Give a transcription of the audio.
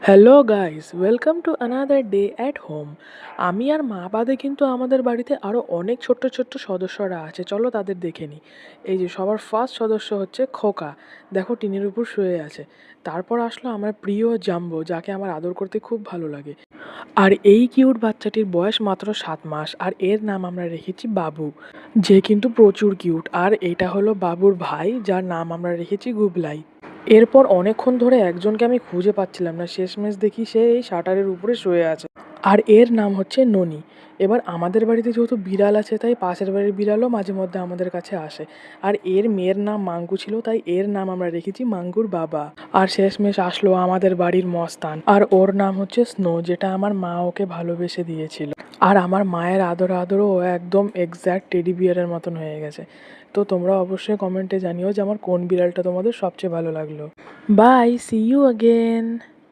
Hello guys, welcome to another day at home. আমি আর মা বাদে কিন্তু আমাদের বাড়িতে আরও অনেক ছোট্ট ছোট্ট সদস্যরা আছে। চলো তাদের দেখে নিই। এই যে সবার ফার্স্ট সদস্য হচ্ছে খোকা। দেখো টিনের উপর শুয়ে আছে। তারপর আসলো আমার প্রিয় জাম্বো, যাকে আমার আদর করতে খুব ভালো লাগে। আর এই কিউট বাচ্চাটির বয়স মাত্র 7 মাস, আর এর নাম আমরা রেখেছি বাবু, যে কিন্তু প্রচুর কিউট। আর এইটা হলো বাবুর ভাই, যার নাম আমরা রেখেছি গুবলাই। এরপর অনেকক্ষণ ধরে একজনকে আমি খুঁজে পাচ্ছিলাম না, শেষমেশ দেখি সে এই শাটারের উপরে শুয়ে আছে। আর এর নাম হচ্ছে ননি। এবার আমাদের বাড়িতে যেহেতু বিড়াল আছে, তাই পাশের বাড়ির বিড়ালও মাঝে মধ্যে আমাদের কাছে আসে। আর এর মেয়ের নাম মাঙ্গু ছিল, তাই এর নাম আমরা রেখেছি মাঙ্গুর বাবা। আর শেষমেশ আসলো আমাদের বাড়ির মস্তান, আর ওর নাম হচ্ছে স্নো, যেটা আমার মা ওকে ভালোবেসে দিয়েছিল। আর আমার মায়ের আদর আদরও ও একদম এক্স্যাক্ট টেডি বিয়ারের মতন হয়ে গেছে। তো তোমরা অবশ্যই কমেন্টে জানিও যে আমার কোন বিড়ালটা তোমাদের সবচেয়ে ভালো লাগলো। Bye, see you again.